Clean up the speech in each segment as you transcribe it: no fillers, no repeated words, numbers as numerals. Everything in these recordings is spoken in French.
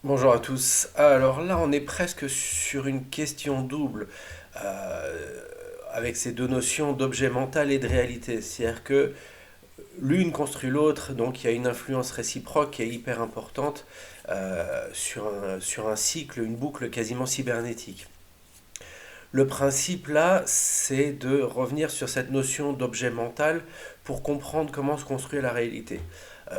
Bonjour à tous. Alors là, on est presque sur une question double euh, avec ces deux notions d'objet mental et de réalité. C'est-à-dire que l'une construit l'autre, donc il y a une influence réciproque qui est hyper importante sur un cycle, une boucle quasiment cybernétique. Le principe là, c'est de revenir sur cette notion d'objet mental pour comprendre comment se construit la réalité.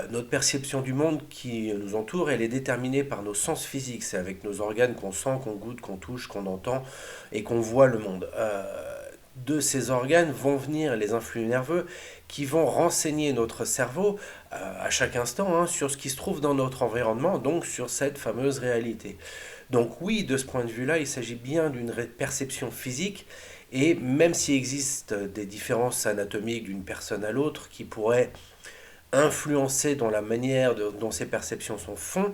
Notre perception du monde qui nous entoure, elle est déterminée par nos sens physiques. C'est avec nos organes qu'on sent, qu'on goûte, qu'on touche, qu'on entend et qu'on voit le monde. De ces organes vont venir les influx nerveux qui vont renseigner notre cerveau à chaque instant sur ce qui se trouve dans notre environnement, donc sur cette fameuse réalité. Donc oui, de ce point de vue-là, il s'agit bien d'une perception physique, et même s'il existe des différences anatomiques d'une personne à l'autre qui pourraient influencer dans la manière dont ces perceptions sont font,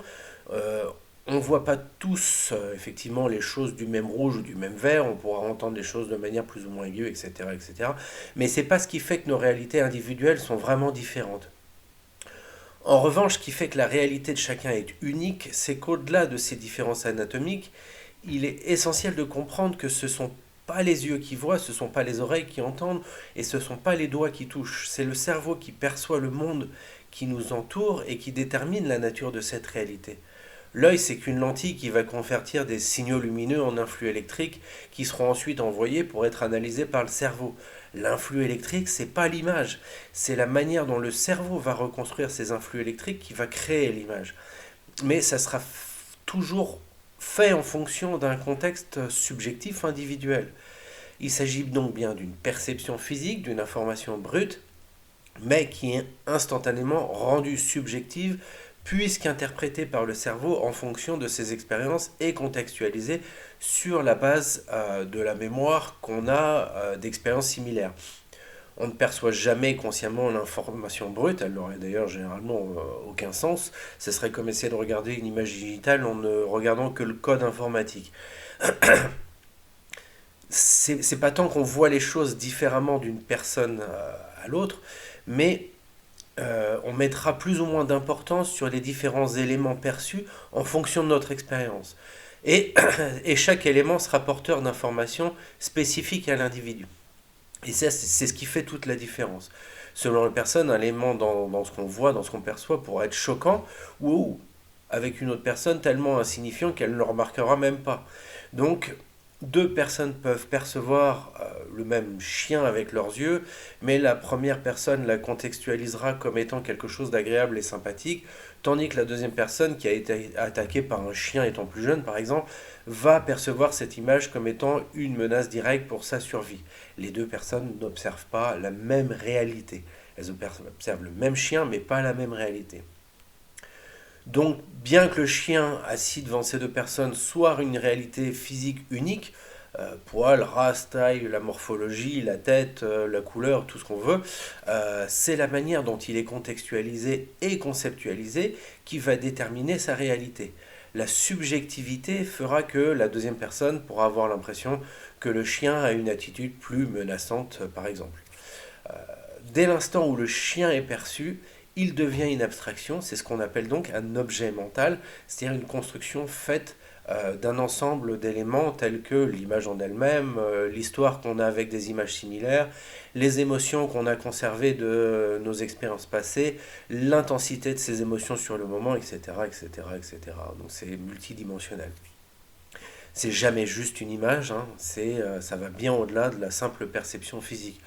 euh, on ne voit pas tous effectivement les choses du même rouge ou du même vert, on pourra entendre les choses de manière plus ou moins aiguë, etc. etc. Mais c'est pas ce qui fait que nos réalités individuelles sont vraiment différentes. En revanche, ce qui fait que la réalité de chacun est unique, c'est qu'au-delà de ces différences anatomiques, il est essentiel de comprendre que ce ne sont pas les yeux qui voient, ce ne sont pas les oreilles qui entendent, et ce ne sont pas les doigts qui touchent. C'est le cerveau qui perçoit le monde qui nous entoure et qui détermine la nature de cette réalité. L'œil, c'est qu'une lentille qui va convertir des signaux lumineux en influx électriques qui seront ensuite envoyés pour être analysés par le cerveau. L'influx électrique, c'est pas l'image, c'est la manière dont le cerveau va reconstruire ces influx électriques qui va créer l'image. Mais ça sera toujours fait en fonction d'un contexte subjectif individuel. Il s'agit donc bien d'une perception physique, d'une information brute, mais qui est instantanément rendue subjective puisqu'interprétée par le cerveau en fonction de ses expériences et contextualisée sur la base de la mémoire qu'on a d'expériences similaires. On ne perçoit jamais consciemment l'information brute, elle n'aurait d'ailleurs généralement aucun sens. Ce serait comme essayer de regarder une image digitale en ne regardant que le code informatique. C'est pas tant qu'on voit les choses différemment d'une personne à l'autre, mais on mettra plus ou moins d'importance sur les différents éléments perçus en fonction de notre expérience. Et, et chaque élément sera porteur d'informations spécifiques à l'individu. Et ça, c'est ce qui fait toute la différence. Selon la personne, un élément dans ce qu'on voit, dans ce qu'on perçoit, pourra être choquant, ou avec une autre personne tellement insignifiant qu'elle ne le remarquera même pas. Donc, deux personnes peuvent percevoir le même chien avec leurs yeux, mais la première personne la contextualisera comme étant quelque chose d'agréable et sympathique, tandis que la deuxième personne, qui a été attaquée par un chien étant plus jeune par exemple, va percevoir cette image comme étant une menace directe pour sa survie. Les deux personnes n'observent pas la même réalité. Elles observent le même chien, mais pas la même réalité. Donc, bien que le chien assis devant ces deux personnes soit une réalité physique unique, poil, race, taille, la morphologie, la tête, la couleur, tout ce qu'on veut, c'est la manière dont il est contextualisé et conceptualisé qui va déterminer sa réalité. La subjectivité fera que la deuxième personne pourra avoir l'impression que le chien a une attitude plus menaçante, par exemple. Dès l'instant où le chien est perçu, il devient une abstraction, c'est ce qu'on appelle donc un objet mental, c'est-à-dire une construction faite d'un ensemble d'éléments tels que l'image en elle-même, l'histoire qu'on a avec des images similaires, les émotions qu'on a conservées de nos expériences passées, l'intensité de ces émotions sur le moment, etc., etc., etc. Donc c'est multidimensionnel. C'est jamais juste une image, ça va bien au-delà de la simple perception physique.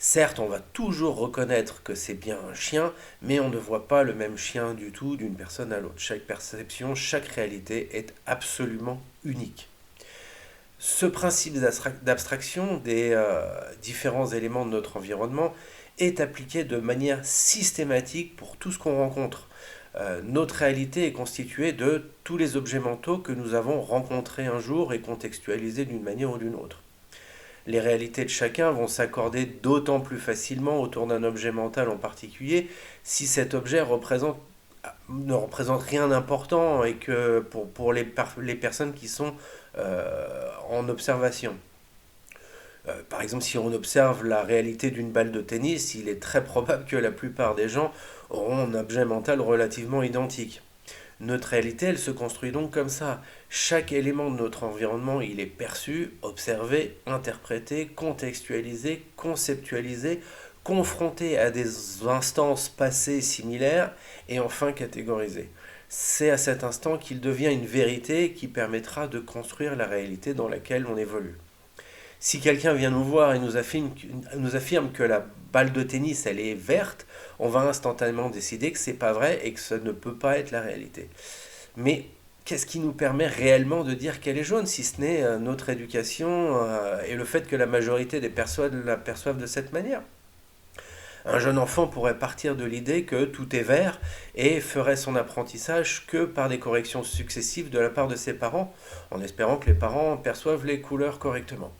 Certes, on va toujours reconnaître que c'est bien un chien, mais on ne voit pas le même chien du tout d'une personne à l'autre. Chaque perception, chaque réalité est absolument unique. Ce principe d'abstraction des différents éléments de notre environnement est appliqué de manière systématique pour tout ce qu'on rencontre. Notre réalité est constituée de tous les objets mentaux que nous avons rencontrés un jour et contextualisés d'une manière ou d'une autre. Les réalités de chacun vont s'accorder d'autant plus facilement autour d'un objet mental en particulier si cet objet ne représente rien d'important et que pour les personnes qui sont en observation. Par exemple, si on observe la réalité d'une balle de tennis, il est très probable que la plupart des gens auront un objet mental relativement identique. Notre réalité, elle se construit donc comme ça. Chaque élément de notre environnement, il est perçu, observé, interprété, contextualisé, conceptualisé, confronté à des instances passées similaires et enfin catégorisé. C'est à cet instant qu'il devient une vérité qui permettra de construire la réalité dans laquelle on évolue. Si quelqu'un vient nous voir et nous affirme que la balle de tennis elle est verte, on va instantanément décider que c'est pas vrai et que ça ne peut pas être la réalité. Mais qu'est-ce qui nous permet réellement de dire qu'elle est jaune, si ce n'est notre éducation et le fait que la majorité des personnes la perçoivent de cette manière? Un jeune enfant pourrait partir de l'idée que tout est vert et ferait son apprentissage que par des corrections successives de la part de ses parents, en espérant que les parents perçoivent les couleurs correctement.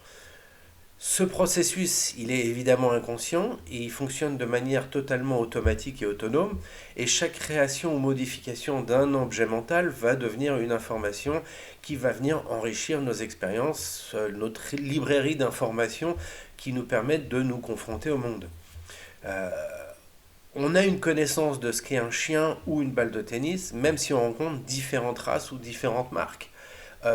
Ce processus, il est évidemment inconscient, et il fonctionne de manière totalement automatique et autonome, et chaque création ou modification d'un objet mental va devenir une information qui va venir enrichir nos expériences, notre librairie d'informations qui nous permettent de nous confronter au monde. Euh, on a une connaissance de ce qu'est un chien ou une balle de tennis, même si on rencontre différentes races ou différentes marques.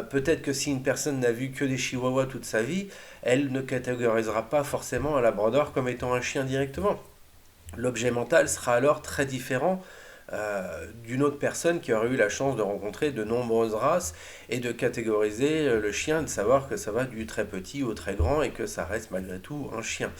Peut-être que si une personne n'a vu que des chihuahuas toute sa vie, elle ne catégorisera pas forcément un labrador comme étant un chien directement. L'objet mental sera alors très différent d'une autre personne qui aurait eu la chance de rencontrer de nombreuses races et de catégoriser le chien, de savoir que ça va du très petit au très grand et que ça reste malgré tout un chien.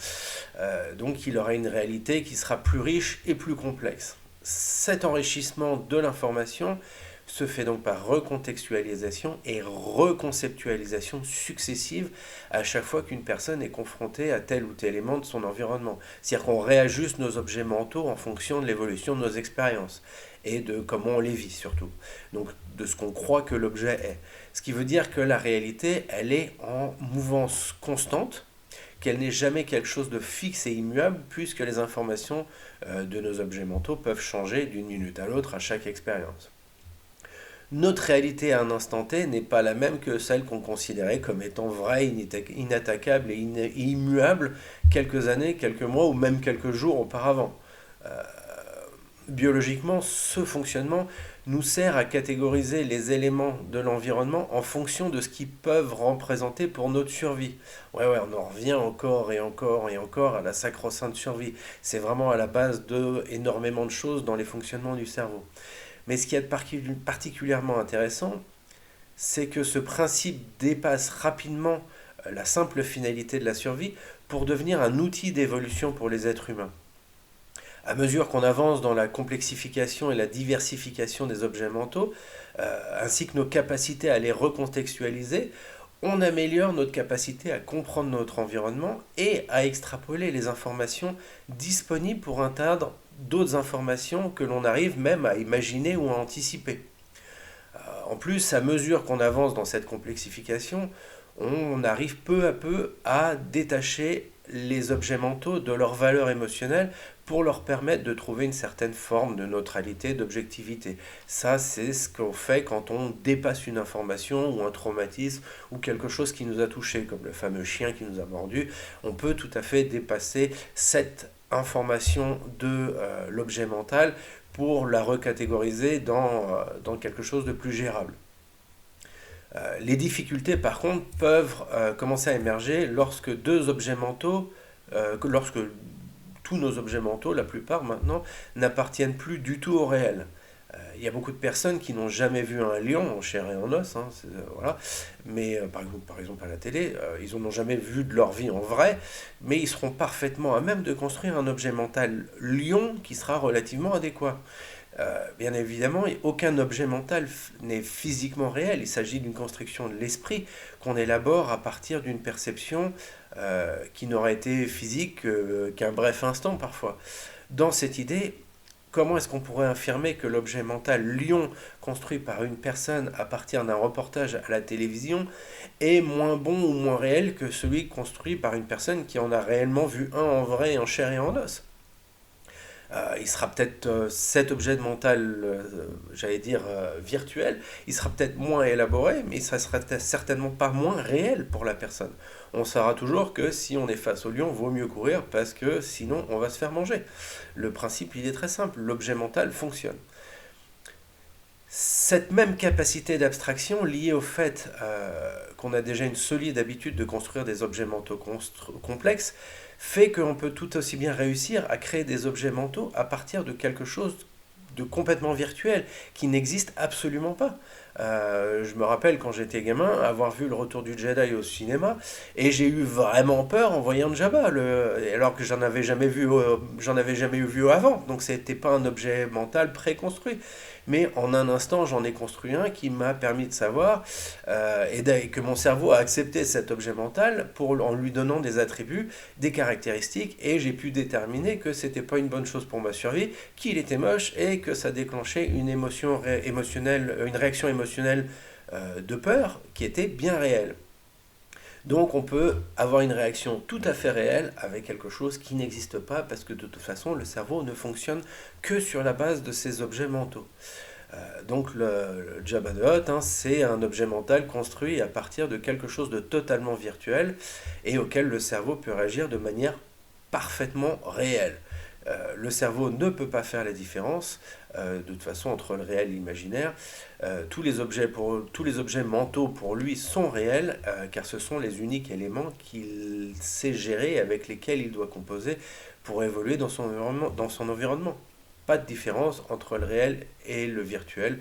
Donc il aura une réalité qui sera plus riche et plus complexe. Cet enrichissement de l'information se fait donc par recontextualisation et reconceptualisation successive à chaque fois qu'une personne est confrontée à tel ou tel élément de son environnement. C'est-à-dire qu'on réajuste nos objets mentaux en fonction de l'évolution de nos expériences et de comment on les vit surtout. Donc de ce qu'on croit que l'objet est. Ce qui veut dire que la réalité, elle est en mouvance constante, qu'elle n'est jamais quelque chose de fixe et immuable, puisque les informations de nos objets mentaux peuvent changer d'une minute à l'autre à chaque expérience. Notre réalité à un instant T n'est pas la même que celle qu'on considérait comme étant vraie, inattaquable et immuable quelques années, quelques mois ou même quelques jours auparavant. Euh, Biologiquement, ce fonctionnement nous sert à catégoriser les éléments de l'environnement en fonction de ce qu'ils peuvent représenter pour notre survie. Ouais, on en revient encore et encore et encore à la sacro-sainte survie. C'est vraiment à la base de énormément de choses dans les fonctionnements du cerveau. Mais ce qui est particulièrement intéressant, c'est que ce principe dépasse rapidement la simple finalité de la survie pour devenir un outil d'évolution pour les êtres humains. À mesure qu'on avance dans la complexification et la diversification des objets mentaux, ainsi que nos capacités à les recontextualiser, on améliore notre capacité à comprendre notre environnement et à extrapoler les informations disponibles pour atteindre d'autres informations que l'on arrive même à imaginer ou à anticiper. En plus, à mesure qu'on avance dans cette complexification, on arrive peu à peu à détacher les objets mentaux de leur valeur émotionnelle pour leur permettre de trouver une certaine forme de neutralité, d'objectivité. Ça, c'est ce qu'on fait quand on dépasse une information ou un traumatisme ou quelque chose qui nous a touché, comme le fameux chien qui nous a mordu. On peut tout à fait dépasser cette information de l'objet mental pour la recatégoriser dans quelque chose de plus gérable. Les difficultés, par contre, peuvent commencer à émerger lorsque deux objets mentaux, lorsque tous nos objets mentaux, la plupart maintenant, n'appartiennent plus du tout au réel. Il y a beaucoup de personnes qui n'ont jamais vu un lion en chair et en os, hein, voilà. Mais par exemple à la télé, ils n'en ont jamais vu de leur vie en vrai, mais ils seront parfaitement à même de construire un objet mental lion qui sera relativement adéquat. Bien évidemment, aucun objet mental n'est physiquement réel. Il s'agit d'une construction de l'esprit qu'on élabore à partir d'une perception qui n'aura été physique qu'un bref instant parfois. Dans cette idée, comment est-ce qu'on pourrait affirmer que l'objet mental lion construit par une personne à partir d'un reportage à la télévision est moins bon ou moins réel que celui construit par une personne qui en a réellement vu un en vrai, en chair et en os? Il sera peut-être cet objet de mental, j'allais dire virtuel, il sera peut-être moins élaboré, mais ça sera certainement pas moins réel pour la personne. On saura toujours que si on est face au lion, vaut mieux courir parce que sinon on va se faire manger. Le principe, il est très simple, l'objet mental fonctionne. Cette même capacité d'abstraction, liée au fait qu'on a déjà une solide habitude de construire des objets mentaux complexes, fait qu'on peut tout aussi bien réussir à créer des objets mentaux à partir de quelque chose de complètement virtuel, qui n'existe absolument pas. Je me rappelle quand j'étais gamin avoir vu le Retour du Jedi au cinéma et j'ai eu vraiment peur en voyant Jabba, alors que j'en avais jamais vu avant. Donc c'était pas un objet mental préconstruit, mais en un instant j'en ai construit un qui m'a permis de savoir et que mon cerveau a accepté cet objet mental en lui donnant des attributs, des caractéristiques, et j'ai pu déterminer que c'était pas une bonne chose pour ma survie, qu'il était moche et que ça déclenchait une émotion émotionnelle, une réaction émotionnelle de peur qui était bien réelle. Donc on peut avoir une réaction tout à fait réelle avec quelque chose qui n'existe pas parce que de toute façon le cerveau ne fonctionne que sur la base de ces objets mentaux. Donc le Jabba the Hutt, hein, c'est un objet mental construit à partir de quelque chose de totalement virtuel et auquel le cerveau peut réagir de manière parfaitement réelle. Le cerveau ne peut pas faire la différence de toute façon entre le réel et l'imaginaire. Tous les objets mentaux pour lui sont réels car ce sont les uniques éléments qu'il sait gérer, avec lesquels il doit composer pour évoluer dans son environnement. Pas de différence entre le réel et le virtuel.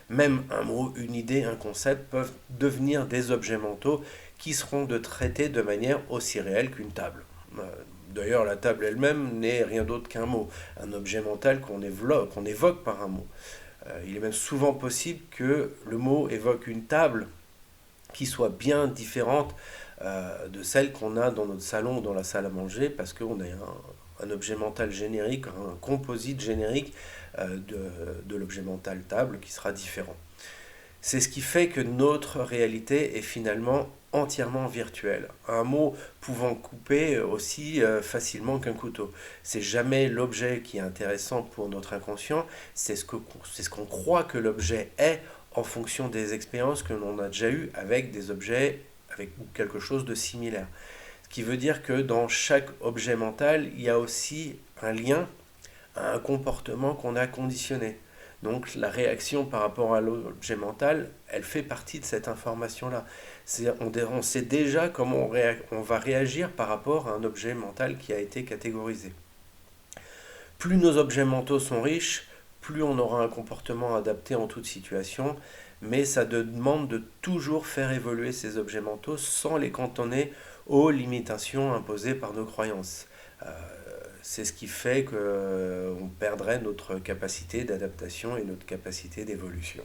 Même un mot, une idée, un concept peuvent devenir des objets mentaux qui seront traités de manière aussi réelle qu'une table. D'ailleurs, la table elle-même n'est rien d'autre qu'un mot, un objet mental qu'on évoque par un mot. Il est même souvent possible que le mot évoque une table qui soit bien différente de celle qu'on a dans notre salon ou dans la salle à manger, parce qu'on a un objet mental générique, un composite générique de l'objet mental table qui sera différent. C'est ce qui fait que notre réalité est finalement entièrement virtuelle. Un mot pouvant couper aussi facilement qu'un couteau. C'est jamais l'objet qui est intéressant pour notre inconscient, c'est ce qu'on croit que l'objet est en fonction des expériences que l'on a déjà eues avec des objets, avec quelque chose de similaire. Ce qui veut dire que dans chaque objet mental, il y a aussi un lien à un comportement qu'on a conditionné. Donc la réaction par rapport à l'objet mental, elle fait partie de cette information-là. On sait déjà comment on va réagir par rapport à un objet mental qui a été catégorisé. Plus nos objets mentaux sont riches, plus on aura un comportement adapté en toute situation, mais ça demande de toujours faire évoluer ces objets mentaux sans les cantonner aux limitations imposées par nos croyances. C'est ce qui fait qu'on perdrait notre capacité d'adaptation et notre capacité d'évolution.